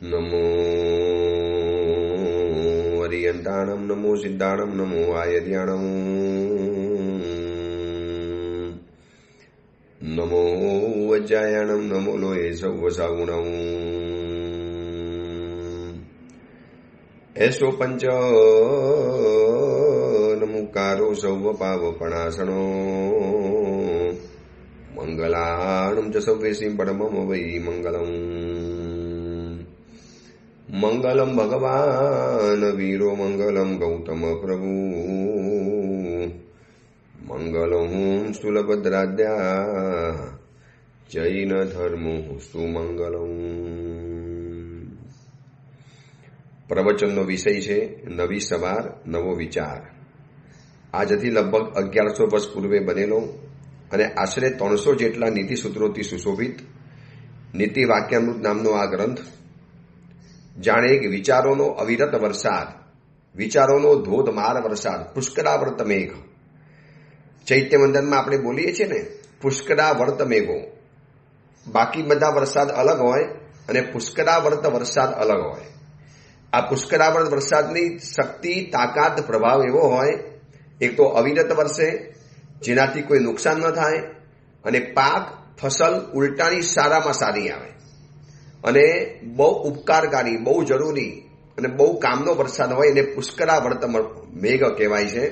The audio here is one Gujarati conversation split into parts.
નમો અરિયંતાણમ, નમો સિદ્ધાણમ, નમો આયર્યાણમ, નમો વજ્જાયાણમ, નમો લોહે સૌ સાગુણમ, એસો પંચ નમુકારો સૌ પાવપણાસણો, મંગલાણમ ચ સૌકેશી પરમમ વૈ મંગલમ, મંગલમ ભગવાન વીરો, મંગલમ ગૌતમ પ્રભુ, મંગલમ સ્થૂલભદ્રાદ્યા જૈન ધર્મો સુમંગલમ. પ્રવચનનો વિષય છે નવી સવાર, નવો વિચાર. આજથી લગભગ 1100 વર્ષ પૂર્વે બનેલો અને આશરે 300 જેટલા નીતિ સૂત્રોથી સુશોભિત નીતિ વાક્યામૃત નામનો આ ગ્રંથ જાણે એક વિચારોનો અવિરત વરસાદ, વિચારોનો ધોધમાર વરસાદ, પુષ્કરાવર્ત મેઘ. ચૈત્ય મંદનમાં આપણે બોલીએ છીએ ને, પુષ્કરાવર્ત મેઘો. બાકી બધા વરસાદ અલગ હોય અને પુષ્કરાવર્ત વરસાદ અલગ હોય. આ પુષ્કરાવર્ત વરસાદની શક્તિ, તાકાત, પ્રભાવ એવો હોય, એક તો અવિરત વરસે જેનાથી કોઈ નુકસાન ન થાય અને પાક, ફસલ ઉલટાની સારામાં સારી આવે, અને બહુ ઉપકારકારી, બહુ જરૂરી અને બહુ કામનો વરસાદ હોય એને પુષ્કરાવર્ત મેઘ કહેવાય છે.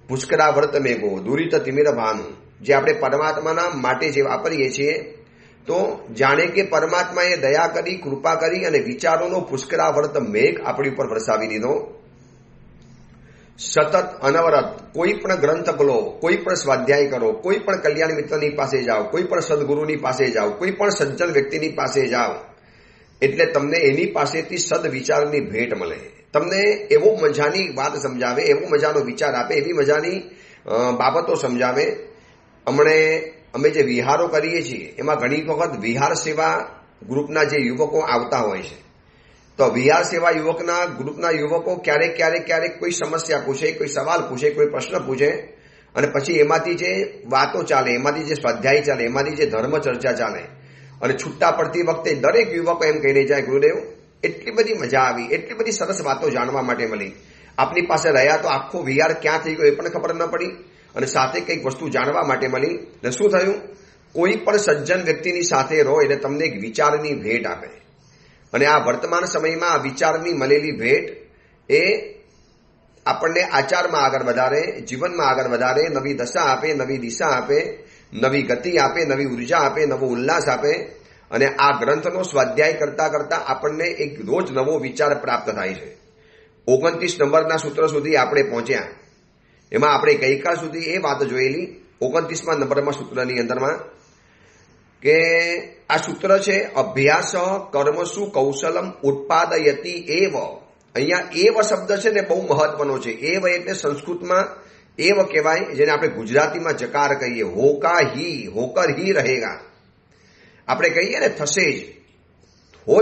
પુષ્કરાવર્ત મેઘો દુરિત તિમિર ભાનુ, જે આપણે પરમાત્માના માટે જે વાપરીએ છીએ, તો જાણે કે પરમાત્માએ દયા કરી, કૃપા કરી અને વિચારોનો પુષ્કરાવર્ત મેઘ આપણી ઉપર વરસાવી દીધો. સતત અનવરત કોઈ પણ ગ્રંથ ખોલો, કોઈ પણ સ્વાધ્યાય કરો, કોઈ પણ કલ્યાણ મિત્રની પાસે જાઓ, કોઈ પણ સદગુરુની પાસે જાઓ, કોઈ પણ સજ્જન વ્યક્તિની પાસે જાઓ, એટલે તમને એની પાસેથી સદવિચારની ભેટ મળે. તમને એવો મજાની વાત સમજાવે, એવો મજાનો વિચાર આપે, એવી મજાની બાબતો સમજાવે. અમે જે વિહારો કરીએ છીએ એમાં ઘણી વખત વિહાર સેવા ગ્રુપના જે યુવકો આવતા હોય છે, તો વિહાર સેવા ગ્રુપના યુવકો ક્યારેક કોઈ સમસ્યા પૂછે, કોઈ સવાલ પૂછે, કોઈ પ્રશ્ન પૂછે, અને પછી એમાંથી જે વાતો ચાલે, એમાંથી જે સ્વાધ્યાય ચાલે, એમાંથી જે ધર્મ ચર્ચા ચાલે, અને છૂટા પડતી વખતે દરેક યુવકો એમ કહીને જાય, ગુરુદેવ એટલી બધી મજા આવી, એટલી બધી સરસ વાતો જાણવા માટે મળી. આપની પાસે રહ્યા તો આખો વિહાર ક્યાં થઈ ગયો એ પણ ખબર ન પડી, અને સાથે કંઈક વસ્તુ જાણવા માટે મળી. ને શું થયું? કોઈ પણ સજ્જન વ્યક્તિની સાથે રહો એટલે તમને એક વિચારની ભેટ આપે, અને આ વર્તમાન સમયમાં આ વિચારની મળેલી ભેટ એ આપણને આચારમાં આગળ વધારે, જીવનમાં આગળ વધારે, નવી દશા આપે, નવી દિશા આપે, નવી ગતિ આપે, નવી ઉર્જા આપે, નવો ઉલ્લાસ આપે. અને આ ગ્રંથનો સ્વાધ્યાય કરતા કરતા આપણને એક રોજ નવો વિચાર પ્રાપ્ત થાય છે. 29 નંબરના સૂત્ર સુધી આપણે પહોંચ્યા. એમાં આપણે ગઈકાલ સુધી એ વાત જોયેલી 29મા નંબરમાં સૂત્રની અંદરમાં, કે આ સૂત્ર છે અભ્યાસ કર્મસુ કૌશલમ ઉત્પાદયતી એવ. અહીંયા એવ શબ્દ છે ને બહુ મહત્વનો છે. એવ એટલે સંસ્કૃતમાં એવ કહેવાય, જેને આપણે ગુજરાતીમાં જકાર કહીએ. હોકર હી રહેગા. આપણે કહીએ ને થશે જ, હો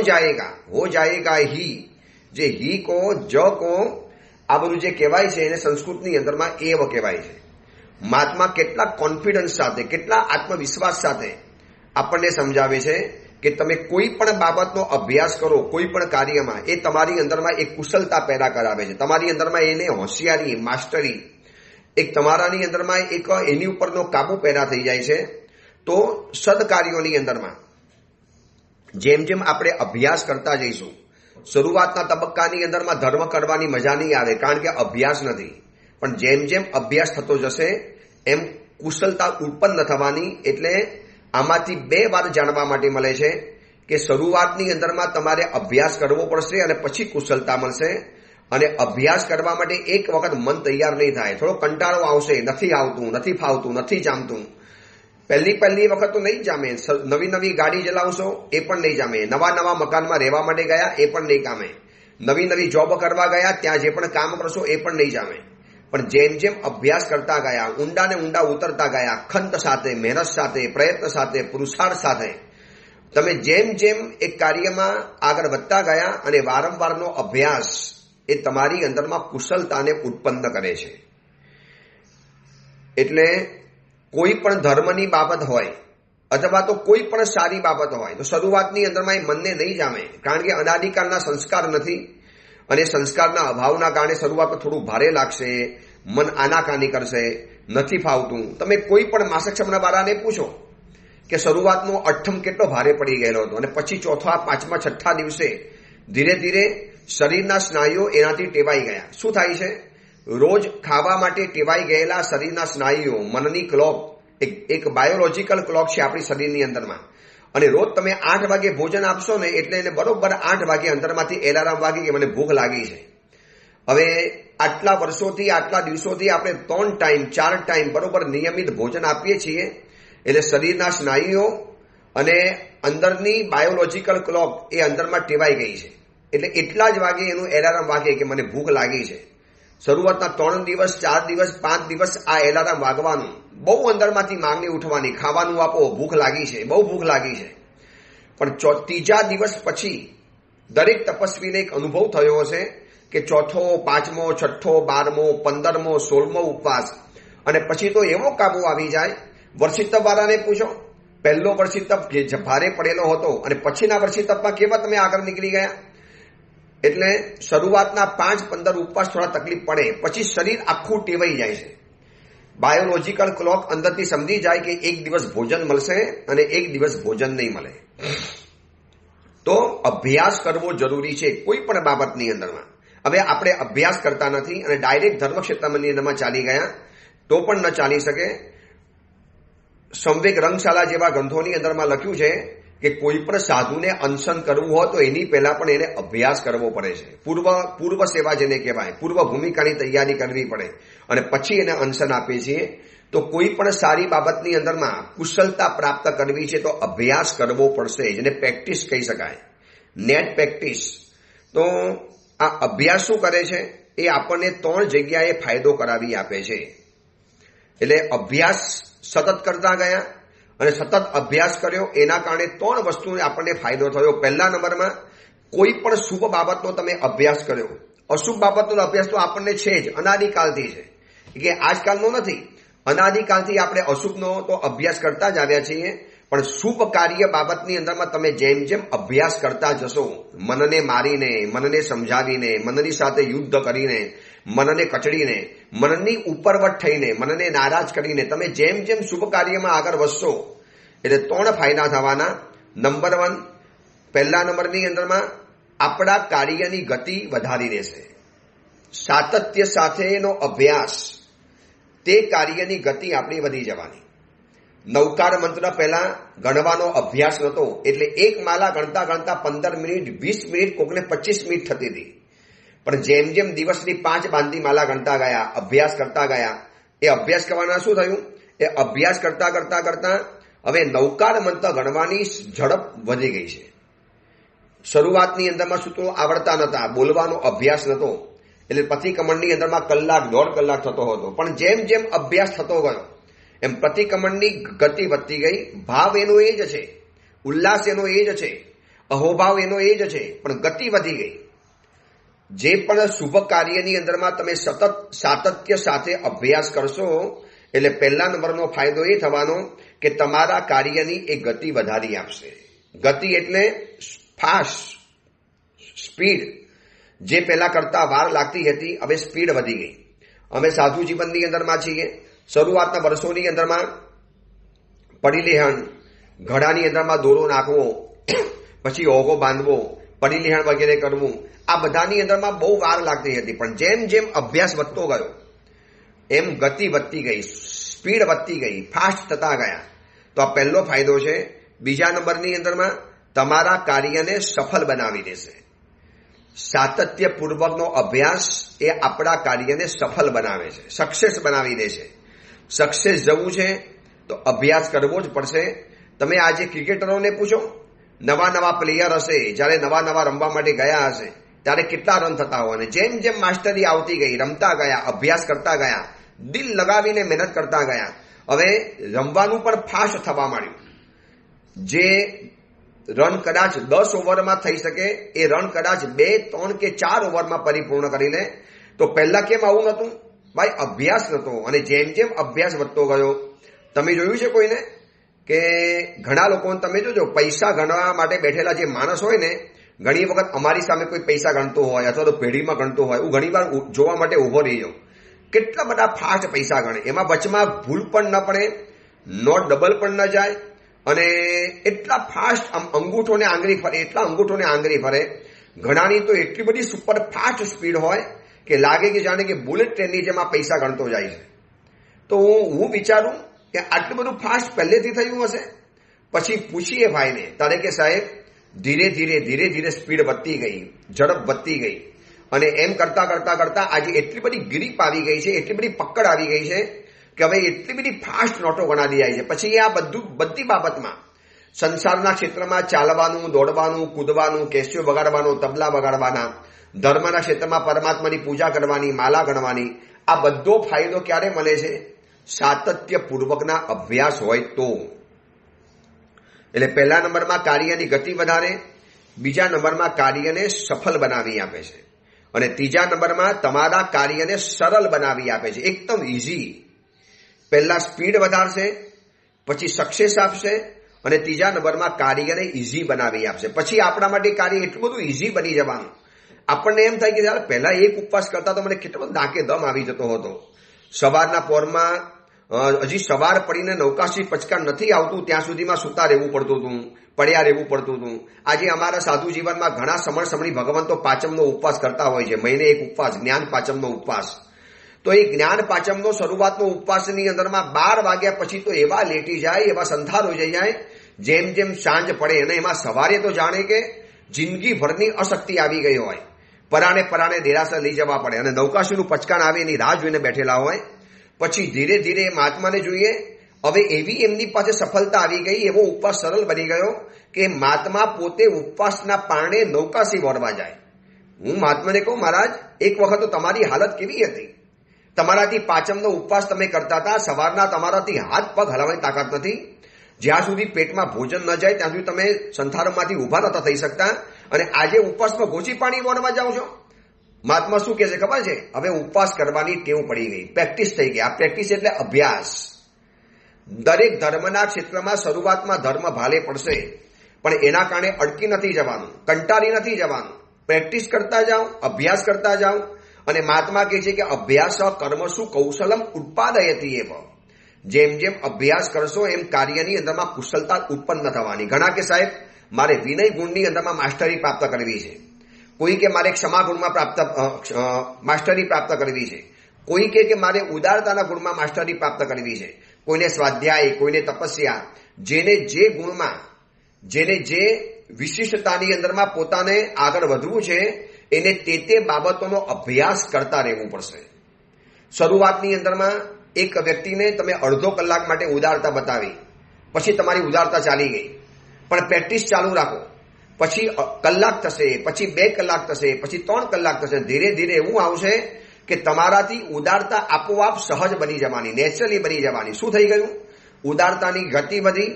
જાયેગા હી. જે હી કો, જ કો, આ બધું જે કહેવાય છે એને સંસ્કૃતની અંદરમાં એવ કહેવાય છે. મહાત્મા કેટલા કોન્ફિડન્સ સાથે, કેટલા આત્મવિશ્વાસ સાથે આપણને સમજાવે છે કે તમે કોઈ પણ બાબતનો અભ્યાસ કરો, કોઈ પણ કાર્યમાં, એ તમારી અંદરમાં એક કુશળતા પેદા કરાવે છે. તમારી અંદરમાં એને હોશિયારી, માસ્ટરી, એક તમારાની અંદરમાં એક એની ઉપરનો કાબુ પેદા થઈ જાય છે. તો સદકાર્યોની અંદરમાં જેમ જેમ આપણે અભ્યાસ કરતા જઈશું, શરૂઆતના તબક્કાની અંદરમાં ધર્મ કરવાની મજા નહીં આવે, કારણ કે અભ્યાસ નથી. પણ જેમ જેમ અભ્યાસ થતો જશે એમ કુશળતા ઉત્પન્ન થવાની. એટલે આમાંથી 2 વાત જાણવા માટે મળે છે કે શરૂઆતની અંદરમાં તમારે અભ્યાસ કરવો પડશે અને પછી કુશળતા મળશે. અને અભ્યાસ કરવા માટે એક વખત મન તૈયાર નહીં થાય, થોડો કંટાળો આવશે, નથી આવતું, નથી ફાવતું, નથી જામતું. પહેલી વખત તો નહીં જામે. નવી ગાડી ચલાવશો એ પણ નહીં જામે. નવા મકાનમાં રહેવા માટે ગયા એ પણ નહીં કામે. નવી જોબ કરવા ગયા, ત્યાં જે પણ કામ કરશો એ પણ નહીં જામે. પણ જેમ જેમ અભ્યાસ કરતા ગયા, ઊંડા ને ઊંડા ઉતરતા ગયા, ખંત સાથે, મહેનત સાથે, પ્રયત્ન સાથે, પુરુષાર્થ સાથે, તમે જેમ જેમ એક કાર્યમાં આગળ વધતા ગયા અને વારંવારનો અભ્યાસ એ તમારી અંદરમાં કુશળતાને ઉત્પન્ન કરે છે. એટલે કોઈ પણ ધર્મની બાબત હોય, અથવા તો કોઈ પણ સારી બાબત હોય તો શરૂઆતની અંદરમાં એ મનને નહીં જામે, કારણ કે અનાદિકાળના સંસ્કાર નથી અને સંસ્કારના અભાવના કારણે શરૂઆતમાં થોડું ભારે લાગશે, મન આનાકાની કરશે, નથી ફાવતું. તમે કોઈ પણ માસક્ષમના વાળાને પૂછો કે શરૂઆતનો અઠ્ઠમ કેટલો ભારે પડી ગયેલો હતો અને પછી ચોથા, પાંચમા, છઠ્ઠા દિવસે ધીરે ધીરે શરીરના સ્નાયુઓ એનાથી ટેવાઈ ગયા. શું થાય છે? રોજ ખાવા માટે ટેવાઈ ગયેલા શરીરના સ્નાયુઓ, મનની ક્લોક, એક બાયોલોજીકલ ક્લોક છે આપણી શરીરની અંદરમાં, અને રોજ તમે 8 વાગે ભોજન આપશો ને એટલે એને બરોબર 8 વાગે અંદરમાંથી એલાર્મ વાગે કે મને ભૂખ લાગી છે. હવે આટલા વર્ષોથી, આટલા દિવસોથી આપણે 3 ટાઈમ 4 ટાઈમ બરોબર નિયમિત ભોજન આપીએ છીએ, એટલે શરીરના સ્નાયુઓ અને અંદરની બાયોલોજીકલ ક્લોક એ અંદરમાં ટેવાઈ ગઈ છે. એટલે એટલા જ વાગે એનું એલાર્મ વાગે કે મને ભૂખ લાગી છે. શરૂઆતના 3 દિવસ, 4 દિવસ, 5 દિવસ આ એલાર્મ વાગવાનું, બહુ અંદરમાંથી માંગણી ઉઠવાની, ખાવાનું આપો, ભૂખ લાગી છે, બહુ ભૂખ લાગી છે. પણ ત્રીજા દિવસ પછી દરેક તપસ્વીને એક અનુભવ થયો હશે કે ચોથો, પાંચમો, છઠ્ઠો, 12મો, 15મો, 16મો ઉપવાસ, અને પછી તો એવો કાબુ આવી જાય. વર્ષિતપ વાળાને પૂછો, પહેલો વર્ષિતપ જે ભારે પડેલો હતો અને પછીના વર્ષિતપમાં કેવા તમે આગળ નીકળી ગયા. એટલે શરૂઆતના 5-15 ઉપવાસ થોડા તકલીફ પડે, પછી શરીર આખું ટેવાઈ જાય છે. બાયોલોજીકલ ક્લોક અંદરથી સમજી જાય કે એક દિવસ ભોજન મળશે અને એક દિવસ ભોજન નહીં મળે. તો અભ્યાસ કરવો જરૂરી છે કોઈ પણ બાબતની અંદરમાં. હવે આપણે અભ્યાસ કરતા નથી અને ડાયરેક્ટ ધર્મક્ષેત્રની અંદરમાં ચાલી ગયા તો પણ ન ચાલી શકે. સંવેગ રંગશાળા જેવા ગ્રંથોની અંદરમાં લખ્યું છે કે કોઈ પણ સાધુને અનશન કરવું હોય તો એની પહેલા પણ એને અભ્યાસ કરવો પડે છે. પૂર્વ સેવા જેને કહેવાય, પૂર્વ ભૂમિકાની તૈયારી કરવી પડે અને પછી એને અનશન આપીએ છીએ. તો કોઈ પણ સારી બાબતની અંદરમાં કુશળતા પ્રાપ્ત કરવી છે તો અભ્યાસ કરવો પડશે, જેને પ્રેક્ટિસ કહી શકાય, નેટ પ્રેક્ટિસ. તો આ અભ્યાસ શું કરે છે? એ આપણને 3 જગ્યાએ ફાયદો કરાવી આપે છે. એટલે અભ્યાસ સતત કરતા ગયા અને સતત અભ્યાસ કર્યો, એના કારણે 3 વસ્તુને આપણને ફાયદો થયો. પહેલા નંબરમાં, કોઈ પણ શુભ બાબતનો તમે અભ્યાસ કર્યો. અશુભ બાબતનો અભ્યાસ તો આપણને છે જ, અનાદિકાળથી છે, કે આજકાલનો નથી. અનાદિકાળથી આપણે અશુભનો તો અભ્યાસ કરતા જ આવ્યા છીએ, પણ શુભ કાર્ય બાબતની અંદરમાં તમે જેમ જેમ અભ્યાસ કરતા જશો, મનને મારીને, મનને સમજાવીને, મનની સાથે યુદ્ધ કરીને, મનને કચડીને, મનની ઉપરવટ થઈને, મનને નારાજ કરીને તમે જેમ જેમ શુભ કાર્યમાં આગળ વધશો એટલે 3 ફાયદા થવાના. નંબર 1, પહેલા નંબરની અંદરમાં આપણા કાર્યની ગતિ વધારી દેશે. સાતત્ય સાથેનો અભ્યાસ, તે કાર્યની ગતિ આપણી વધી જવાની. નવકાર મંત્ર પહેલા ગણવાનો અભ્યાસ નહોતો, એટલે એક માલા ગણતા ગણતા 15 મિનિટ, 20 મિનિટ, કોકને 25 મિનિટ થતી હતી. પણ જેમ જેમ દિવસની 5 બાંધી માલા ગણતા ગયા, અભ્યાસ કરતા ગયા, એ અભ્યાસ કરવાના શું થયું? એ અભ્યાસ કરતા કરતા કરતા હવે નવકાર મંત્ર ગણવાની ઝડપ વધી ગઈ છે. શરૂઆતની અંદરમાં સૂત્રો આવડતા નહોતા, બોલવાનો અભ્યાસ નહોતો, એટલે પ્રતિક્રમણની અંદરમાં કલાક, 1.5 કલાક થતો હતો. પણ જેમ જેમ અભ્યાસ થતો ગયો એમ પ્રતિક્રમણની ગતિ વધતી ગઈ. ભાવ એનો એ જ છે, ઉલ્લાસ એનો એ જ છે, અહોભાવ એનો એ જ છે, પણ ગતિ વધી ગઈ. જે પણ શુભ કાર્યની અંદરમાં તમે સતત સાતત્ય સાથે અભ્યાસ કરશો એટલે પહેલા નંબરનો ફાયદો એ થવાનો કે તમારા કાર્યની એ ગતિ વધારી આપશે. ગતિ એટલે ફાસ્ટ, સ્પીડ. જે પહેલા કરતા વાર લાગતી હતી, હવે સ્પીડ વધી ગઈ. અમે સાધુ જીવનની અંદરમાં છીએ. શરૂઆતના વર્ષોની અંદરમાં પડીલેહણ, ઘડાની અંદરમાં દોરો નાખવો, પછી ઓગો બાંધવો, પડીલેહણ વગેરે કરવું, આ બધાની અંદરમાં બહુ વાર લાગતી હતી. પણ જેમ જેમ અભ્યાસ વધતો ગયો એમ ગતિ વધતી ગઈ, સ્પીડ વધતી ગઈ, ફાસ્ટ થતા ગયા. તો આ પહેલો ફાયદો છે. બીજા નંબરની અંદરમાં તમારા કાર્યને સફળ બનાવી દેશે. સાતત્યપૂર્વકનો અભ્યાસ એ આપણા કાર્યને સફળ બનાવે છે, સક્સેસ બનાવી દે છે. સક્સેસ જવું છે તો અભ્યાસ કરવો જ પડશે. તમે આજે ક્રિકેટરોને પૂછો, નવા નવા પ્લેયર હશે, જ્યારે નવા નવા રમવા માટે ગયા હશે ત્યારે કેટલા રન થતા હોય, અને જેમ જેમ માસ્ટરી આવતી ગઈ, રમતા ગયા, અભ્યાસ કરતા ગયા, દિલ લગાવીને મહેનત કરતા ગયા, હવે રમવાનું પણ ફાસ્ટ થવા માંડ્યું. જે રન કદાચ 10 ઓવરમાં થઈ શકે એ રન કદાચ 2, 3 કે 4 ઓવરમાં પરિપૂર્ણ કરી લે. તો પહેલા કેમ આવું નહોતું? ભાઈ અભ્યાસ નહોતો. અને જેમ જેમ અભ્યાસ વધતો ગયો, તમે જોયું છે કોઈને કે ઘણા લોકોને તમે જોજો પૈસા ગણવા માટે બેઠેલા જે માણસ હોય ને, ઘણી વખત અમારી સામે કોઈ પૈસા ગણતો હોય અથવા તો પેઢીમાં ગણતો હોય, હું ઘણી વાર જોવા માટે ઉભો રહી જાઉં. કેટલા બધા ફાસ્ટ પૈસા ગણે, એમાં વચમાં ભૂલ પણ ન પડે, નોટ ડબલ પણ ન જાય, અને એટલા ફાસ્ટ અંગૂઠોને આંગળી ફરે, એટલા અંગૂઠોને આંગળી ફરે. ઘણાની તો એટલી બધી સુપર ફાસ્ટ સ્પીડ હોય કે લાગે કે જાણે કે બુલેટ ટ્રેનની જેમ આ પૈસા ગણતો જાય છે. તો હું વિચારું કે આટલું બધું ફાસ્ટ પહેલેથી થયું હશે. પછી પૂછીએ ભાઈને, તારે કે સાહેબ ધીરે ધીરે ધીરે ધીરે સ્પીડ વધતી ગઈ, ઝડપ વધતી ગઈ, અને એમ કરતા કરતા કરતા આજે એટલી બધી ગ્રીપ આવી ગઈ છે, એટલી બધી પકડ આવી ગઈ છે કે હવે એટલી બધી ફાસ્ટ નોટો ગણાતી જાય છે. પછી આ બધી બાબતમાં સંસારના ક્ષેત્રમાં ચાલવાનું, દોડવાનું, કૂદવાનું, કેસ્યો વગાડવાનો, તબલા વગાડવાના, ધર્મના ક્ષેત્રમાં પરમાત્માની પૂજા કરવાની, માલા ગણવાની, આ બધો ફાયદો ક્યારે મળે છે? સાતત્યપૂર્વકના અભ્યાસ હોય તો. એટલે પહેલા નંબરમાં કાર્યની ગતિ વધારે, બીજા નંબરમાં કાર્યને સફળ બનાવી આપે છે, અને ત્રીજા નંબરમાં તમારા કાર્યને સરળ બનાવી આપે છે, એકદમ ઇઝી. પહેલા સ્પીડ વધારશે, પછી સક્સેસ આપશે, અને ત્રીજા નંબરમાં કાર્યને ઇઝી બનાવી આપશે. પછી આપણા માટે કાર્ય એટલું બધું ઇઝી બની જવાનું, આપણને એમ થાય કે યાર પહેલા એક ઉપવાસ કરતા તો મને કેટલો બધો નાકે દમ આવી જતો હતો. સવારના પોરમાં હજી સવાર પડીને નૌકાશી પચકા નથી આવતું ત્યાં સુધીમાં સૂતા રહેવું પડતું હતું, પડ્યા રહેવું પડતું હતું. આજે અમારા સાધુ જીવનમાં ઘણા સમણી ભગવાન તો પાંચમનો ઉપવાસ કરતા હોય છે, મહિને એક ઉપવાસ, જ્ઞાન પાંચમનો ઉપવાસ. તો એ જ્ઞાન પાંચમનો શરૂઆતનો ઉપવાસની અંદરમાં 12 વાગ્યા પછી તો એવા લેટી જાય, એવા સંથારો જઈ જાય, જેમ જેમ સાંજ પડે, અને એમાં સવારે તો જાણે કે જિંદગીભરની અશક્તિ આવી ગઈ હોય, પરાણે દેરાસર લઈ જવા પડે, અને નૌકાશીનું પચકાણ આવે એની રાહ જોઈને બેઠેલા હોય. પછી ધીરે ધીરે મહાત્માને જોઈએ, હવે એવી એમની પાસે સફળતા આવી ગઈ, એવો ઉપવાસ સરળ બની ગયો કે મહાત્મા પોતે ઉપવાસના પારણે નૌકાશી વળવા જાય. હું મહાત્માને કહું, મહારાજ એક વખત તો તમારી હાલત કેવી હતી? તમારાથી પાંચમનો ઉપવાસ તમે કરતા હતા, સવારના તમારાથી હાથ પગ હલાવવાની તાકાત નથી, જ્યાં સુધી પેટમાં ભોજન ન જાય ત્યાં સુધી તમે સંથારમાંથી ઉભા નતા થઈ શકતા, અને આજે ઉપવાસમાં ઘોચી પાણી વળવા જાઓ છો. મહાત્મા શું કહે છે ખબર છે? હવે ઉપવાસ કરવાની ટેવ પડી ગઈ, પ્રેક્ટિસ થઈ ગઈ. આ પ્રેક્ટિસ એટલે અભ્યાસ. દરેક ધર્મના ક્ષેત્રમાં શરૂઆતમાં ધર્મ ભાલે પડશે, પણ એના કારણે અટકી નથી જવાનું, કંટાળી નથી જવાનું. પ્રેક્ટિસ કરતા જાઓ, અભ્યાસ કરતા જાઓ. અને મહાત્મા કહે છે કે અભ્યાસ કર્મસુ કૌશલમ ઉત્પાદયતિ એવ. જેમ જેમ અભ્યાસ કરશો એમ કાર્યની અંદરમાં કુશળતા ઉત્પન્ન થવાની. ઘણા કે સાહેબ મારે વિનય ગુણની અંદરમાં માસ્ટરી પ્રાપ્ત કરવી છે, કોઈ કે મારે ક્ષમા ગુણમાં માસ્ટરી પ્રાપ્ત કરવી છે, કોઈ કે મારે ઉદારતાના ગુણમાં માસ્ટરી પ્રાપ્ત કરવી છે, કોઈને સ્વાધ્યાય, કોઈને તપસ્યા. જેને જે ગુણમાં, જેને જે વિશિષ્ટતાની અંદરમાં પોતાને આગળ વધવું છે, એને તે બાબતોનો અભ્યાસ કરતા રહેવું પડશે. શરૂઆતની અંદરમાં એક વ્યક્તિને તમે અડધો કલાક માટે ઉદારતા બતાવી, પછી તમારી ઉદારતા ચાલી ગઈ, પણ પ્રેક્ટિસ ચાલુ રાખો. પછી કલાક થશે, પછી 2 કલાક થશે, પછી 3 કલાક થશે. ધીરે ધીરે એવું આવશે કે તમારાથી ઉદારતા આપોઆપ સહજ બની જવાની, નેચરલી બની જવાની. શું થઈ ગયું? ઉદારતાની ગતિ વધી,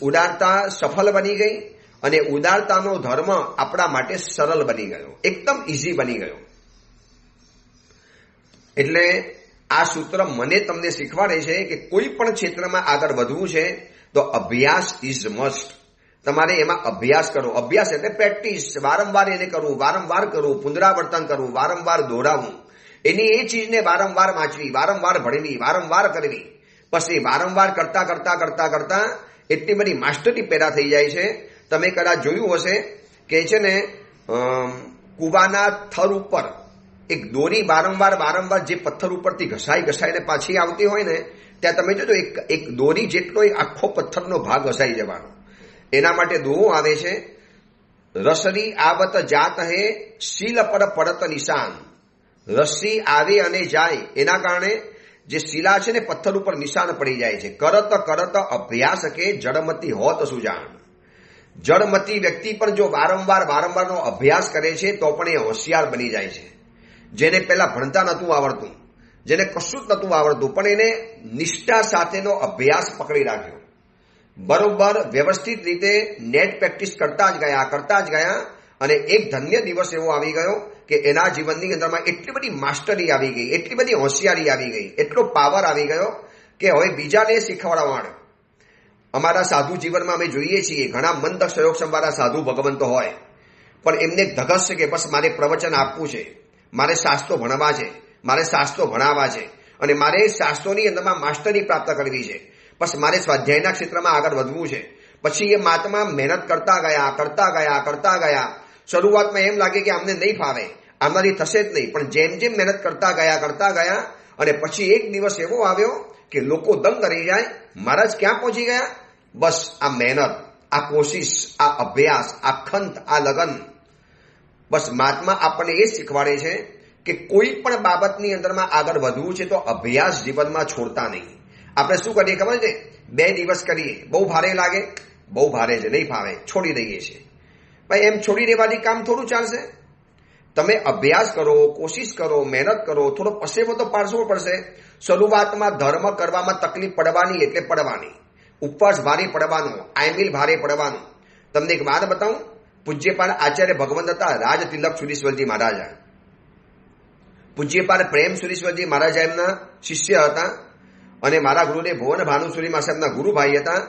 ઉદારતા સફળ બની ગઈ, અને ઉદારતાનો ધર્મ આપણા માટે સરળ બની ગયો, એકદમ ઇઝી બની ગયો. એટલે આ સૂત્ર મને તમને શીખવાડે છે કે કોઈ પણ ક્ષેત્રમાં આગળ વધવું છે તો અભ્યાસ ઇઝ મસ્ટ. તમારે એમાં અભ્યાસ કરો. અભ્યાસ એટલે પ્રેક્ટિસ, વારંવાર એને કરવું, વારંવાર કરવું, પુનરાવર્તન કરવું, વારંવાર દોહરાવવું. એની એ ચીજને વારંવાર વાંચવી, વારંવાર ભણવી, વારંવાર કરવી. પછી વારંવાર કરતા કરતા કરતા કરતા એટલી બધી માસ્ટરી પેદા થઈ જાય છે. તમે કદાચ જોયું હશે કે છે ને કુવાના થર ઉપર એક દોરી વારંવાર જે પથ્થર ઉપરથી ઘસાઈને પાછી આવતી હોય ને, ત્યાં તમે જોજો એક દોરી જેટલો આખો પથ્થરનો ભાગ ઘસાઈ જવાનો. એના માટે દોહો આવે છે, રસરી આવત જાત હે શીલ પર પડત નિશાન. રસી આવે અને જાય એના કારણે જે શિલા છે ને પથ્થર ઉપર નિશાન પડી જાય છે. કરત કરત અભ્યાસ કે જડમતી હોત સુજાણ. જડમતી વ્યક્તિ પણ જો વારંવારનો અભ્યાસ કરે છે તો પણ એ હોશિયાર બની જાય છે. જેને પહેલા ભણતા નહોતું આવડતું, જેને કશું જ નહોતું આવડતું, પણ એને નિષ્ઠા સાથેનો અભ્યાસ પકડી રાખ્યો, બરોબર વ્યવસ્થિત રીતે નેટ પ્રેક્ટિસ કરતા જ ગયા, અને એક ધન્ય દિવસ એવો આવી ગયો કે એના જીવનની અંદરમાં એટલી બધી માસ્ટરી આવી ગઈ, એટલી બધી હોશિયારી આવી ગઈ, એટલો પાવર આવી ગયો કે હવે બીજાને શીખવાડવા માંડ્યો. અમારા સાધુ જીવનમાં અમે જોઈએ છીએ ઘણા મંદ સંયોગવાળા સાધુ ભગવંતો હોય, પણ એમને ધગસ છે કે બસ મારે પ્રવચન આપવું છે, મારે શાસ્ત્રો ભણવા છે, મારે શાસ્ત્રો ભણાવવા છે અને મારે શાસ્ત્રોની અંદરમાં માસ્ટરી પ્રાપ્ત કરવી છે, બસ મારે સ્વાધ્યાયના ક્ષેત્રમાં આગળ વધવું છે. પછી એ મહાત્મા મહેનત કરતા ગયા. શરૂઆતમાં એમ લાગે કે આમને નહીં ફાવે, આમાંથી થશે જ નહીં, પણ જેમ જેમ મહેનત કરતા ગયા અને પછી એક દિવસ એવો આવ્યો કે લોકો દંગ રહી જાય, મહારાજ ક્યાં પહોંચી ગયા? બસ આ મહેનત, આ કોશિશ, આ અભ્યાસ, આ ખંત, આ લગન. બસ મહાત્મા આપણને એ શીખવાડે છે કે કોઈ પણ બાબતની અંદરમાં આગળ વધવું છે તો અભ્યાસ જીવનમાં છોડતા નહીં. આપણે શું કરીએ ખબર છે? 2 દિવસ કરીએ, બહુ ભારે લાગે, બહુ ભારે છે, નહીં ફાવે, છોડી દઈએ છીએ. ભાઈ એમ છોડી દેવાથી કામ થોડું ચાલશે. તમે અભ્યાસ કરો, કોશિશ કરો, મહેનત કરો, થોડો પસેવો તો પાડવો પડશે. શરૂઆતમાં ધર્મ કરવામાં તકલીફ પડવાની એટલે પડવાની, ઉપવાસ ભારે પડવાનો, આયમિલ ભારે પડવાનું. તમને એક વાત બતાવું, પૂજ્યપાદ આચાર્ય ભગવંત હતા રાજ તિલક સુરીશ્વરજી મહારાજા. પૂજ્યપાદ પ્રેમ સુરીશ્વરજી મહારાજા એમના શિષ્ય હતા અને મારા ગુરુદેવ ભુવન ભાનુસુરી મા સાહેબના ગુરુભાઈ હતા.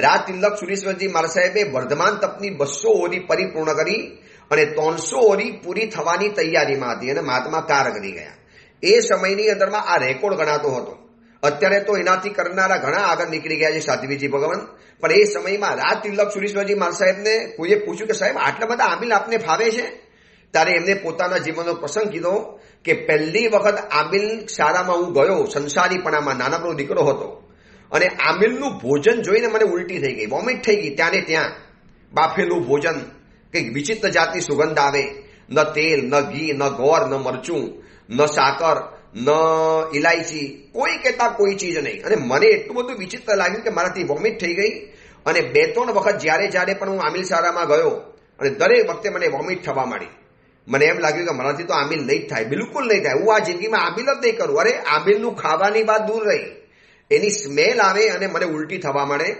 રાજ તિલક સુરીશ્વરજી મહારાજ સાહેબે વર્ધમાન તપની 200 ઓરી પરિપૂર્ણ કરી અને 300 ઓરી પૂરી થવાની તૈયારીમાં હતી અને મહાત્મા કાર કરી ગયા. એ સમયની અંદરમાં આ રેકોર્ડ ગણાતો હતો. અત્યારે તો એનાથી કરનારા ઘણા આગળ નીકળી ગયા છે સાધ્વીજી ભગવાન, પણ એ સમયમાં રાજ તિલક સુરીશ્વરજી મહારાજ સાહેબને કોઈએ પૂછ્યું કે સાહેબ આટલા બધા આમિલ આપને ફાવે છે? ત્યારે એમને પોતાના જીવનનો પ્રસંગ કીધો કે પહેલી વખત આમિલ શાળામાં હું ગયો, સંસારીપણામાં, નાનકડો દીકરો હતો અને આમિલનું ભોજન જોઈને મને ઉલટી થઈ ગઈ, વોમિટ થઈ ગઈ. ત્યાં ને ત્યાં બાફેલું ભોજન, કંઈક વિચિત્ર જાતની સુગંધ આવે, ન તેલ, ન ઘી, ન ગોળ, ન મરચું, ન સાકર, ન ઇલાયચી, કોઈ કહેતા કોઈ ચીજ નહીં. અને મને એટલું બધું વિચિત્ર લાગ્યું કે મારાથી વોમિટ થઈ ગઈ. અને 2-3 વખત જ્યારે પણ હું આમિલ શાળામાં ગયો અને દરેક વખતે મને વોમિટ થવા માંડી. મને એમ લાગ્યું કે મારાથી તો આમિલ નહીં થાય, બિલકુલ નહીં થાય, હું આ જિંદગીમાં આમિલ જ નહીં કરું. અરે આમિલનું ખાવાની વાત દૂર રહી, એની સ્મેલ આવે અને મને ઉલટી થવા માંડે.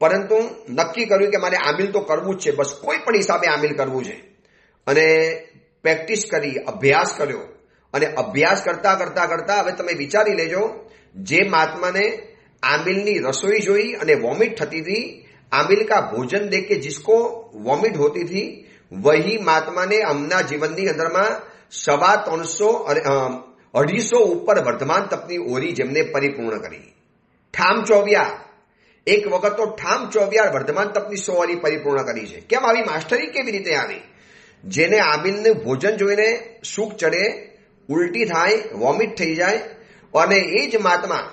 પરંતુ નક્કી કર્યું કે મારે આમિલ તો કરવું જ છે, બસ કોઈ પણ હિસાબે આમિલ કરવું છે. અને પ્રેક્ટિસ કરી, અભ્યાસ કર્યો અને અભ્યાસ કરતા હવે તમે વિચારી લેજો, જે મહાત્માને आमिल रसोई जोई અને वॉमिट थती थी, आमिल का भोजन देख के जिसको वॉमिट होती थी, वही महात्मा ने हमना जीवन की अंदर में 250 ઉપર વર્ધમાન તપની ઓરી જેમને પરિપૂર્ણ કરી. ઠામ ચોવિયાર, એક વખત તો ઠામ ચોવિયાર વર્ધમાન તપની 100 ઓરી પરિપૂર્ણ કરી છે. કેમ આવી માસ્ટરી કેવી રીતે આવી? જેને આમિલને ભોજન જોઈને સુખ ચડે, ઉલટી થાય, વોમિટ થઈ જાય, અને એ જ મહાત્મા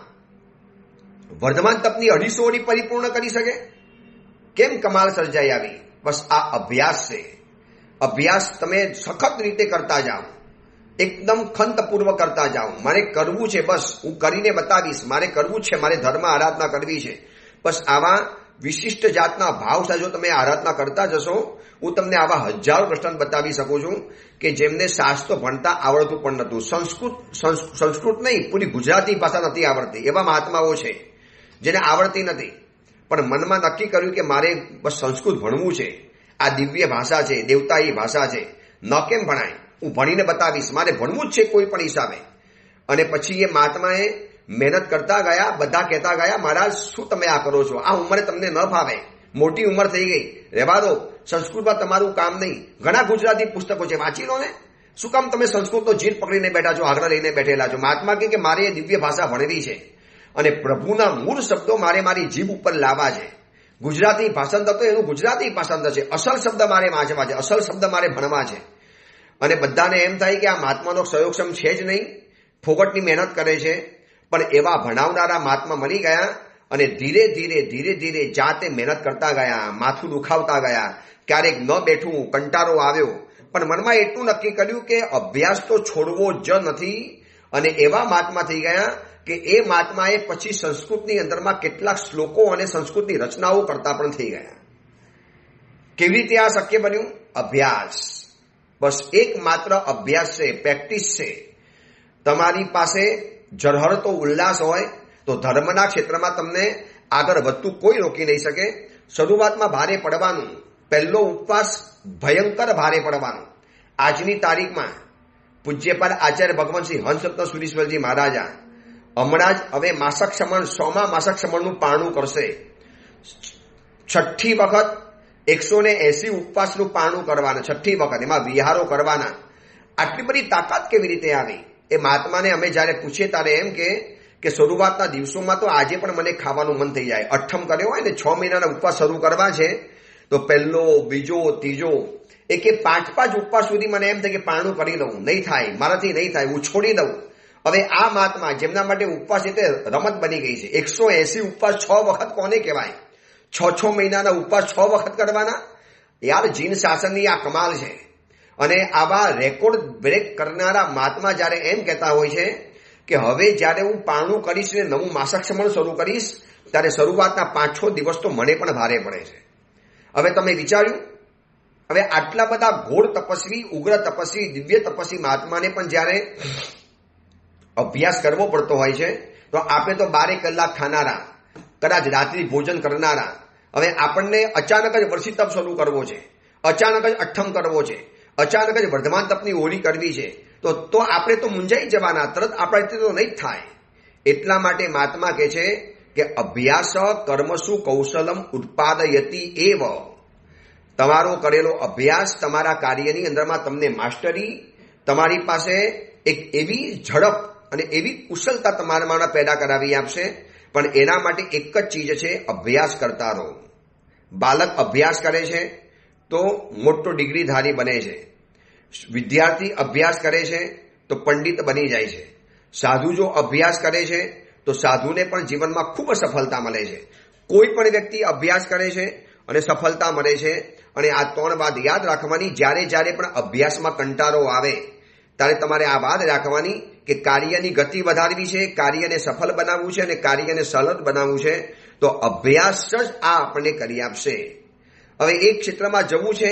વર્ધમાન તપની 250 ઓરી પરિપૂર્ણ કરી શકે. કેમ કમાલ સર્જાઈ આવી? બસ આ અભ્યાસ છે. અભ્યાસ તમે સખત રીતે કરતા જાઓ, एकदम खंतपूर्वक करता जाओ. मारे करवू छे, बस हूँ करीने बतावीश, मारे करवू छे, मारे धर्म आराधना करवी छे. बस आवा विशिष्ट जातना भाव साथ जो तमे आराधना करता जशो, हूँ तमने आवा हजारों दृष्टांत बतावी सकूं छूं कि जेमने शास्त्र भणता आवड़तुं पण नतुं. संस्कृत नहीं, पूरी गुजराती भाषा नथी आवड़ती एवा महात्माओ छे जेने आवड़ती नथी, पण मनमा नक्की कर्युं के मारे बस संस्कृत भणवुं छे. आ दिव्य भाषा छे, देवताई भाषा छे, न केम भणाय, હું ભણીને બતાવીશ, મારે ભણવું જ છે કોઈ પણ હિસાબે. અને પછી એ મહાત્માએ મહેનત કરતા ગયા, બધા કહેતા ગયા, મહારાજ શું તમે આ કરો છો, આ ઉંમરે તમને ન ફાવે, મોટી ઉંમર થઈ ગઈ, રહેવા દો, સંસ્કૃતમાં તમારું કામ નહીં. ઘણા ગુજરાતી પુસ્તકો છે, વાંચી લો ને. શું કામ તમે સંસ્કૃતનો જીત પકડીને બેઠા છો, આગળ લઈને બેઠેલા છો? મહાત્મા કે મારે એ દિવ્ય ભાષા ભણવી છે અને પ્રભુના મૂળ શબ્દો મારે મારી જીભ ઉપર લાવવા છે. ગુજરાતી ભાષાંતર તો એનું ગુજરાતી ભાષાંતર છે, અસલ શબ્દ મારે વાંચવા છે, અસલ શબ્દ મારે ભણવા છે. અને બધાને એમ થાય કે આ મહાત્માનો સહયોગક્ષમ છે જ નહીં, ફોગટની મહેનત કરે છે. પણ એવા ભણાવનારા મહાત્મા મળી ગયા અને ધીરે ધીરે જાતે મહેનત કરતા ગયા, માથું દુખાવતા ગયા, ક્યારેક ન બેઠું, કંટાળો આવ્યો, પણ મનમાં એટલું નક્કી કર્યું કે અભ્યાસ તો છોડવો જ નથી. અને એવા મહાત્મા થઈ ગયા કે એ મહાત્માએ પછી સંસ્કૃતની અંદરમાં કેટલાક શ્લોકો અને સંસ્કૃતની રચનાઓ કરતા પણ થઈ ગયા. કેવી રીતે આ શક્ય બન્યું? અભ્યાસ. બસ એકમાત્ર અભ્યાસ છે, પ્રેક્ટિસ છે. તમારી પાસે ઝરહરતો ઉલ્લાસ હોય તો ધર્મના ક્ષેત્રમાં તમને આગળ વધતું કોઈ રોકી નહીં શકે. શરૂઆતમાં ભારે પડવાનું, પહેલો ઉપવાસ ભયંકર ભારે પડવાનું. આજની તારીખમાં પૂજ્યપાદ આચાર્ય ભગવંતસિંહ હંસરત્ન સુરીશ્વરજી મહારાજા હમણાં જ હવે માસક ક્ષમણ 100મા માસક ક્ષમણનું પારણું કરશે. છઠ્ઠી વખત 180 ઉપવાસનું પારણું કરવાના, છઠ્ઠી વખત એમાં વિહારો કરવાના. આટલી બધી તાકાત કેવી રીતે આવી? એ મહાત્માને અમે જયારે પૂછીએ ત્યારે એમ કે શરૂઆતના દિવસોમાં તો આજે પણ મને ખાવાનું મન થઈ જાય. અઠ્ઠમ કર્યો હોય ને 6 મહિનાના ઉપવાસ શરૂ કરવા છે તો પહેલો, બીજો, ત્રીજો, એક 5 ઉપવાસ સુધી મને એમ થાય કે પારણું કરી લઉં, નહીં થાય, મારાથી નહીં થાય, હું છોડી દઉં. હવે આ મહાત્મા જેમના માટે ઉપવાસ એટલે રમત બની ગઈ છે, 180 ઉપવાસ 6 વખત કોને કહેવાય? 6 મહિનાના ઉપવાસ 6 વખત કરવાના. યાર જીન શાસનની આ કમાલ છે. અને આવા રેકોર્ડ બ્રેક કરનારા મહાત્મા જયારે એમ કહેતા હોય છે કે હવે જયારે હું પારણું કરીશ ને નવું માસક્ષમણ શરૂ કરીશ ત્યારે શરૂઆતના 5-6 દિવસ તો મને પણ ભારે પડે છે. હવે તમે વિચાર્યું, હવે આટલા બધા ઘોર તપસ્વી, ઉગ્ર તપસ્વી, દિવ્ય તપસ્વી મહાત્માને પણ જયારે અભ્યાસ કરવો પડતો હોય છે તો આપણે તો 12 કલાક ખાનારા, કદાચ રાત્રિ ભોજન કરનારા, હવે આપણને અચાનક જ વર્ષી તપ શરૂ કરવો છે, અચાનક જ અઠ્ઠમ કરવો છે, અચાનક જ વર્ધમાન તપની હોળી કરવી છે તો આપણે તો મૂંઝાઈ જવાના, તરત આપણાથી તો નહીં જ થાય. એટલા માટે મહાત્મા કહે છે કે અભ્યાસ કર્મસુ કૌશલમ ઉત્પાદયતિ એવ. તમારો કરેલો અભ્યાસ તમારા કાર્યની અંદરમાં તમને માસ્ટરી, તમારી પાસે એક એવી ઝડપ અને એવી કુશળતા તમારામાં પેદા કરાવી આપશે. પણ એના માટે એક જ ચીજ છે, અભ્યાસ કરતા રહો. બાળક અભ્યાસ કરે છે તો મોટો ડિગ્રીધારી બને છે. વિદ્યાર્થી અભ્યાસ કરે છે તો પંડિત બની જાય છે. સાધુ જો અભ્યાસ કરે છે તો સાધુને પણ જીવનમાં ખૂબ સફળતા મળે છે. કોઈ પણ વ્યક્તિ અભ્યાસ કરે છે અને સફળતા મળે છે. અને આ 3 વાત યાદ રાખવાની. જ્યારે પણ અભ્યાસમાં કંટાળો આવે ત્યારે તમારે આ વાત રાખવાની કે કાર્યની ગતિ વધારવી છે, કાર્યને સફળ બનાવવું છે અને કાર્યને સરળ બનાવવું છે તો અભ્યાસ જ આ આપણને કરી આપશે. હવે એક ક્ષેત્રમાં જવું છે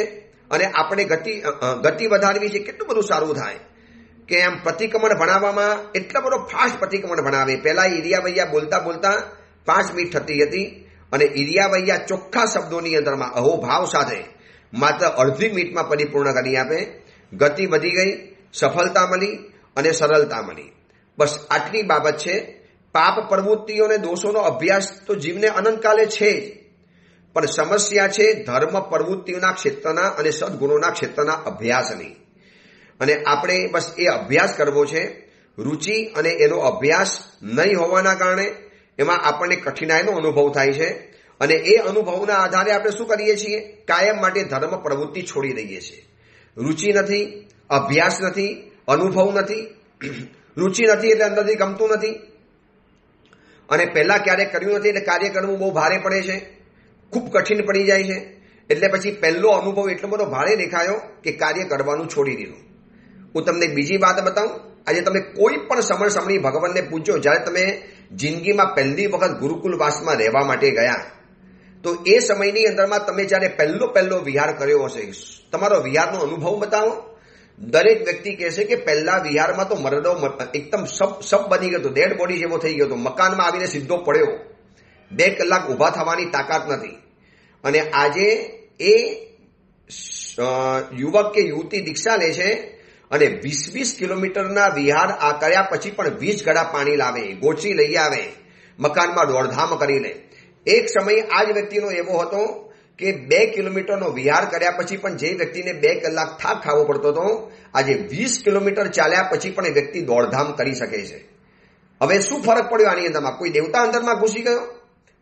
અને આપણે ગતિ વધારવી છે, કેટલું બધું સારું થાય કે આમ પ્રતિક્રમણ ભણાવવામાં એટલો બધો ફાસ્ટ પ્રતિક્રમણ ભણાવે. પહેલા ઈરિયાવૈયા બોલતા 5 મિનિટ થતી હતી અને ઈરિયાવૈયા ચોખ્ખા શબ્દોની અંદરમાં અહોભાવ સાથે માત્ર અડધી મિનિટમાં પરિપૂર્ણ કરી આપે. ગતિ વધી ગઈ, સફળતા મળી અને સરળતા મળી. બસ આટલી બાબત છે. પાપ પ્રવૃત્તિઓ અને દોષોનો અભ્યાસ તો જીવને અનંતકાલે છે જ, પણ સમસ્યા છે ધર્મ પ્રવૃત્તિઓના ક્ષેત્રના અને સદગુણોના ક્ષેત્રના અભ્યાસની. અને આપણે બસ એ અભ્યાસ કરવો છે. રુચિ અને એનો અભ્યાસ નહીં હોવાના કારણે એમાં આપણને કઠિનાઈનો અનુભવ થાય છે અને એ અનુભવના આધારે આપણે શું કરીએ છીએ? કાયમ માટે ધર્મ પ્રવૃત્તિ છોડી દઈએ છીએ. રુચિ નથી, અભ્યાસ નથી, અનુભવ નથી. રુચિ નથી એટલે અંદરથી ગમતું નથી અને પહેલા ક્યારેક કર્યું નથી એટલે કાર્ય કરવું બહુ ભારે પડે છે, ખૂબ કઠિન પડી જાય છે. એટલે પછી પહેલો અનુભવ એટલો બધો ભારે દેખાયો કે કાર્ય કરવાનું છોડી દીધું. હું તમને બીજી વાત બતાવું. આજે તમે કોઈ પણ સમણી ભગવાનને પૂછો, જ્યારે તમે જિંદગીમાં પહેલી વખત ગુરુકુલવાસમાં રહેવા માટે ગયા તો એ સમયની અંદરમાં તમે જ્યારે પહેલો વિહાર કર્યો હશે, તમારો વિહારનો અનુભવ બતાવો. દરેક વ્યક્તિ કહેશે કે પહેલા વિહારમાં તો મરડો એકદમ સબ બની ગયો હતો, ડેડ બોડી જેવો થઈ ગયો હતો, મકાનમાં આવીને સીધો પડ્યો, 2 કલાક ઊભા થવાની તાકાત નથી. અને આજે એ યુવક કે યુવતી દીક્ષા લે છે અને 20 કિલોમીટરના વિહાર આ કર્યા પછી પણ 20 ગળા પાણી લાવે, ગોચી લઈ આવે, મકાનમાં દોડધામ કરી લે. એક સમય આ જ વ્યક્તિનો એવો હતો કે 2 કિલોમીટરનો વિહાર કર્યા પછી પણ જે વ્યક્તિને 2 કલાક થાક ખાવો પડતો હતો, આજે 20 કિલોમીટર ચાલ્યા પછી પણ એ વ્યક્તિ દોડધામ કરી શકે છે. હવે શું ફરક પડ્યો આની અંદરમાં? કોઈ દેવતા અંદરમાં ઘૂસી ગયો?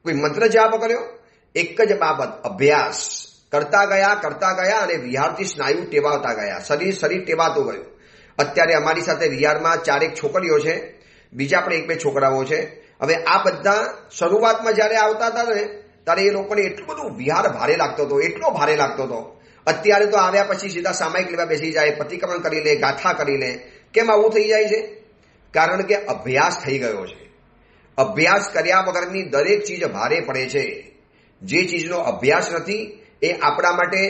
કોઈ મંત્ર જાપ કર્યો? એક જ બાબત, અભ્યાસ કરતા ગયા અને વિહારથી સ્નાયુ ટેવાતા ગયા, શરીર ટેવાતું ગયું. અત્યારે અમારી સાથે વિહારમાં 4 છોકરીઓ છે, બીજા પણ 1-2 છોકરાઓ છે. હવે આ બધા શરૂઆતમાં જયારે આવતા હતા ને ત્યારે એ લોકોને એટલું બધું વિહાર ભારે લાગતો હતો, એટલો ભારે લાગતો હતો. અત્યારે તો આવ્યા પછી સીધા સામાયિક લેવા બેસી જાય, પ્રતિક્રમણ કરી લે, ગાથા કરી લે. કેમ આવું થઈ જાય છે? કારણ કે અભ્યાસ થઈ ગયો છે. અભ્યાસ કર્યા વગરની દરેક ચીજ ભારે પડે છે. જે ચીજનો અભ્યાસ નથી એ આપણા માટે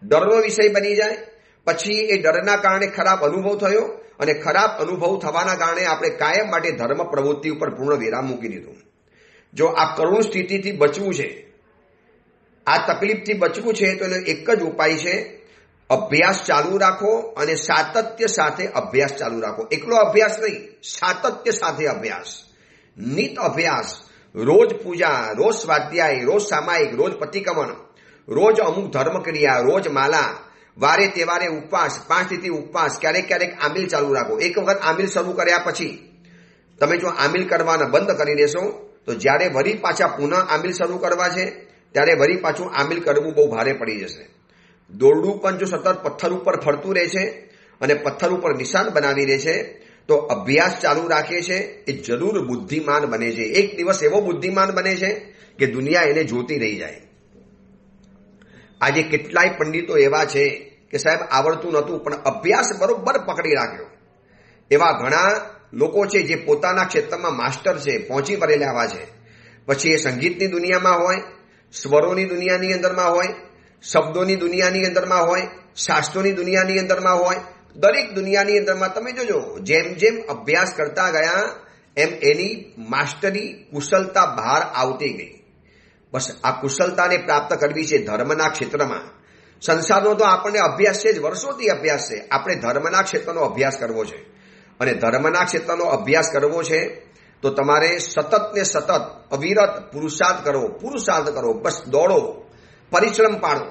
ડરનો વિષય બની જાય. પછી એ ડરના કારણે ખરાબ અનુભવ થયો અને ખરાબ અનુભવ થવાના કારણે આપણે કાયમ માટે ધર્મ પ્રવૃત્તિ ઉપર પૂર્ણ વિરામ મૂકી દીધું. જો આ કરુણ સ્થિતિથી બચવું છે, આ તકલીફથી બચવું છે તો એનો એક જ ઉપાય છે, અભ્યાસ ચાલુ રાખો અને સાતત્ય સાથે અભ્યાસ ચાલુ રાખો. એકલો અભ્યાસ નહીં, સાતત્ય સાથે અભ્યાસ, નિત અભ્યાસ, રોજ પૂજા, રોજ સ્વાધ્યાય, રોજ સામાયિક, રોજ પતિક્રમણ, રોજ અમુક ધર્મક્રિયા, રોજ માલા, વારે તહેવારે ઉપવાસ, 5 તિથિ ઉપવાસ, ક્યારેક ક્યારેક આમિલ ચાલુ રાખો. એક વખત આમિલ શરૂ કર્યા પછી તમે જો આમિલ કરવાના બંધ કરી દેશો તો જ્યારે વળી પાછા પુનઃ આમિલ શરૂ કરવા છે ત્યારે વળી પાછું આમિલ કરવું બહુ ભારે પડી જશે. દોરડું પણ જો સતત પથ્થર ઉપર ફરતું રહે છે અને પથ્થર ઉપર નિશાન બનાવી દે છે તો અભ્યાસ ચાલુ રાખે છે એ જરૂર બુદ્ધિમાન બને છે. એક દિવસ એવો બુદ્ધિમાન બને છે કે દુનિયા એને જોતી રહી જાય. આજે કેટલાય પંડિતો એવા છે કે સાહેબ આવડતું નહોતું પણ અભ્યાસ બરોબર પકડી રાખ્યો. એવા ઘણા લોકો છે જે પોતાના ક્ષેત્રમાં માસ્ટર છે, પહોંચી વળેલા આવા છે. પછી એ સંગીતની દુનિયામાં હોય, સ્વરોની દુનિયાની અંદરમાં હોય, શબ્દોની દુનિયાની અંદરમાં હોય, શાસ્ત્રોની દુનિયાની અંદરમાં હોય, દરેક દુનિયાની અંદરમાં તમે જોજો જેમ જેમ અભ્યાસ કરતા ગયા એમ એની માસ્ટરી, કુશળતા બહાર આવતી ગઈ. બસ આ કુશળતાને પ્રાપ્ત કરવી છે ધર્મના ક્ષેત્રમાં. સંસારનો તો આપણને અભ્યાસ છે જ, વર્ષોથી અભ્યાસ છે. આપણે ધર્મના ક્ષેત્રનો અભ્યાસ કરવો છે અને ધર્મના ક્ષેત્રનો અભ્યાસ કરવો છે તો તમારે સતત ને સતત અવિરત પુરુષાર્થ કરો, બસ દોડો, પરિશ્રમ પાડો,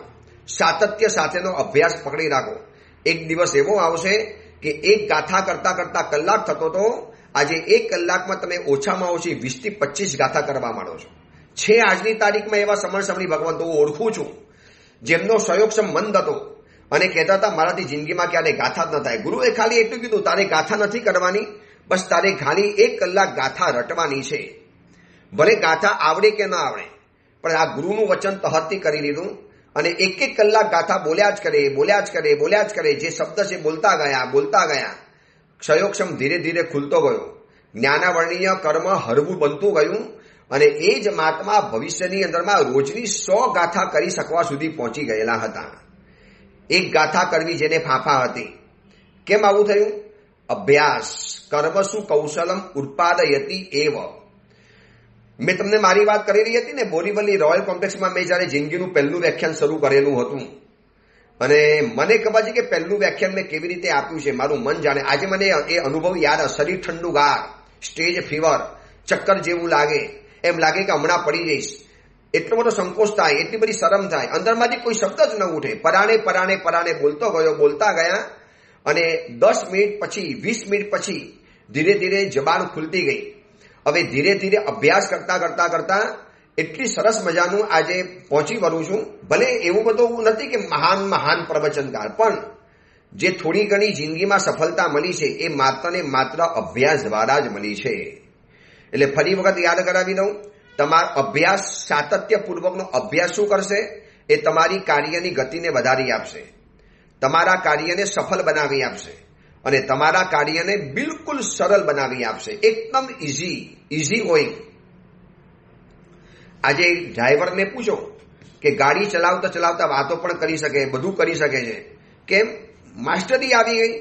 સાતત્ય સાથેનો અભ્યાસ પકડી રાખો. એક દિવસ એવો આવશે કે એક ગાથા કરતા કરતા કલાક થતો હતો, આજે 1 કલાકમાં તમે ઓછામાં ઓછી 20 થી 25 ગાથા કરવા માંડો છો. છે આજની તારીખમાં એવા સમણી ભગવંતો હું ઓળખું છું જેમનો સયોક્ષમ મંદ હતો અને કહેતા હતા મારાથી જિંદગીમાં ક્યારે ગાથા જ ન થાય. ગુરુએ ખાલી એટલું કીધું તારે ગાથા નથી કરવાની, બસ તારે ખાલી 1 કલાક ગાથા રટવાની છે. ભલે ગાથા આવડે કે ના આવડે પણ આ ગુરુનું વચન તહત્તી કરી લીધું અને 1 કલાક ગાથા બોલ્યા જ કરે. જે શબ્દ છે બોલતા ગયા. ક્ષયોક્ષમ ધીરે ધીરે ખુલતો ગયો, જ્ઞાનાવર્ણીય કર્મ હરવું બનતું ગયું અને એ જ મહાત્મા ભવિષ્યની અંદરમાં રોજની 100 ગાથા કરી શકવા સુધી પહોંચી ગયેલા હતા. એક ગાથા કરવી જેને ફાંફા હતી. કેમ આવું થયું? અભ્યાસ કર્મસુ કૌશલમ ઉત્પાદયતી એવ. મેં તમને મારી વાત કરેલી હતી ને, બોરીવલી રોયલ કોમ્પ્લેક્સમાં મેં જયારે જિંદગીનું પહેલું વ્યાખ્યાન શરૂ કરેલું હતું અને મને ખબર છે કે પહેલું વ્યાખ્યાન મેં કેવી રીતે આપ્યું છે મારું મન જાણે. આજે મને એ અનુભવ યાદ, શરીર ઠંડુગાર, સ્ટેજ ફીવર, ચક્કર જેવું લાગે, એમ લાગે કે હમણાં પડી જઈશ, એટલો બધો સંકોચ થાય, એટલી બધી શરમ થાય, અંદરમાંથી કોઈ શબ્દ જ ન ઉઠે. પરાણે બોલતા ગયા અને 10 મિનિટ પછી 20 મિનિટ પછી ધીરે ધીરે જબાન ખુલતી ગઈ. હવે ધીરે ધીરે અભ્યાસ કરતા એટલી સરસ મજાનું આજે પહોંચી વળું છું. ભલે એવું બધું નથી કે મહાન પ્રવચનકાર, પણ જે થોડી ઘણી જિંદગીમાં સફળતા મળી છે એ માત્ર ને માત્ર અભ્યાસ દ્વારા જ મળી છે. એટલે ફરી વખત યાદ કરાવી દઉં, તમારો અભ્યાસ, સાતત્યપૂર્વકનો અભ્યાસ શું કરશે? એ તમારી કાર્યની ગતિને વધારી આપશે, તમારા કાર્યને સફળ બનાવી આપશે અને તમારા કાર્યને બિલકુલ સરળ બનાવી આપશે. એકદમ ઇઝી હોય. આજે ડ્રાઈવરને પૂછો કે ગાડી ચલાવતા વાતો પણ કરી શકે, બધું કરી શકે છે. કેમ? માસ્ટરી આવી ગઈ.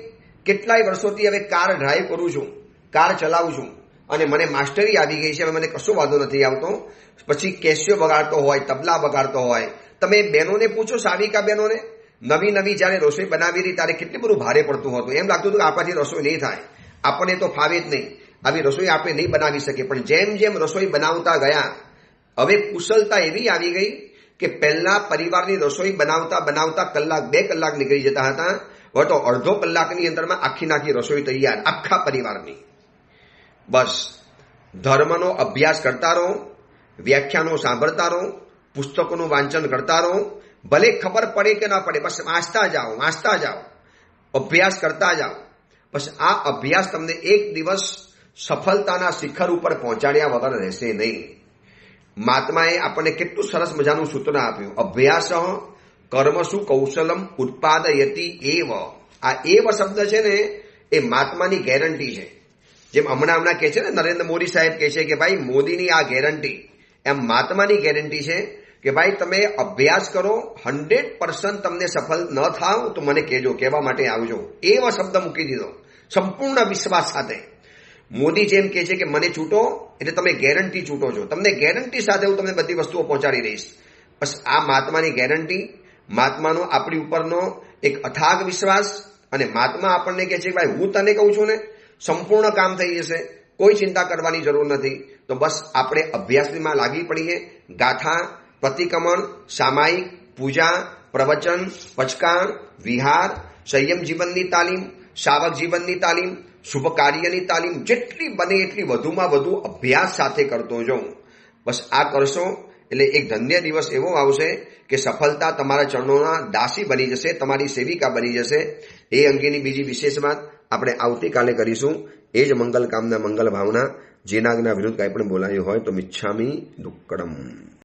કેટલાય વર્ષોથી હવે કાર ડ્રાઈવ કરું છું, કાર ચલાવું છું અને મને માસ્ટરી આવી ગઈ છે. હવે મને કશો વાંધો નથી આવતો. પછી કેસિયો બગાડતો હોય, તબલા બગાડતો હોય, તમે બહેનોને પૂછો, સાવિકા બહેનોને, નવી જ્યારે રસોઈ બનાવી રહી ત્યારે કેટલું બધું ભારે પડતું હતું. એમ લાગતું હતું કે આપણાથી રસોઈ નહીં થાય, આપણને તો ફાવે જ નહીં, આવી રસોઈ આપણે નહીં બનાવી શકીએ. પણ જેમ જેમ રસોઈ બનાવતા ગયા હવે કુશળતા એવી આવી ગઈ કે પહેલા પરિવારની રસોઈ બનાવતા કલાક 2 કલાક નીકળી જતા હતા. હવે તો અડધો કલાકની અંદરમાં આખી રસોઈ તૈયાર, આખા પરિવારની. બસ ધર્મનો અભ્યાસ કરતા રહો, વ્યાખ્યાનો સાંભળતા રહો, પુસ્તકોનું વાંચન કરતા રહો. ભલે ખબર પડે કે ના પડે, બસ વાંચતા જાઓ, અભ્યાસ કરતા જાઓ. બસ આ અભ્યાસ તમને એક દિવસ સફળતાના શિખર ઉપર પહોંચાડ્યા વગર રહેશે નહીં. મહાત્માએ આપણને કેટલું સરસ મજાનું સૂત્ર આપ્યું, અભ્યાસ કર્મસુ કૌશલમ ઉત્પાદયતી એવ. આ એવ શબ્દ છે ને એ મહાત્માની ગેરંટી છે. જેમ હમણાં કહે છે ને નરેન્દ્ર મોદી સાહેબ કહે છે કે ભાઈ મોદીની આ ગેરંટી, એમ મહાત્માની ગેરંટી છે કે ભાઈ તમે અભ્યાસ કરો, 100% તમને સફળ ન થાવ તો મને કહેજો, કહેવા માટે આવજો. એવો શબ્દ મૂકી દીધો સંપૂર્ણ વિશ્વાસ સાથે. મોદી જેમ કહે છે કે મને છૂટો એટલે તમે ગેરંટી છૂટો છો, તમને ગેરંટી સાથે હું તમને બધી વસ્તુઓ પહોંચાડી દઈશ. બસ આ મહાત્માની ગેરંટી, મહાત્માનો આપણી ઉપરનો એક અથાગ વિશ્વાસ. અને મહાત્મા આપણને કહે છે કે ભાઈ હું તને કહું છું ને સંપૂર્ણ કામ થઈ જશે, કોઈ ચિંતા કરવાની જરૂર નથી. તો બસ આપણે અભ્યાસમાં લાગી પડીએ. ગાથા, પ્રતિક્રમણ, સામાયિક, પૂજા, પ્રવચન, પચકાણ, વિહાર, સંયમ જીવનની તાલીમ, સાવક જીવનની તાલીમ, શુભ કાર્યની તાલીમ, જેટલી બને એટલી વધુમાં વધુ અભ્યાસ સાથે કરતો જાઉં. બસ આ કરશો એટલે એક ધન્ય દિવસ એવો આવશે કે સફળતા તમારા ચરણોના દાસી બની જશે, તમારી સેવિકા બની જશે. એ અંગેની બીજી વિશેષ વાત આપણે આવતીકાલે કરીશું. એ જ મંગલ કામના મંગલ ભાવના. જેના વિરુદ્ધ કાંઈ પણ બોલાયું હોય તો મિચ્છામી દુક્કડમ.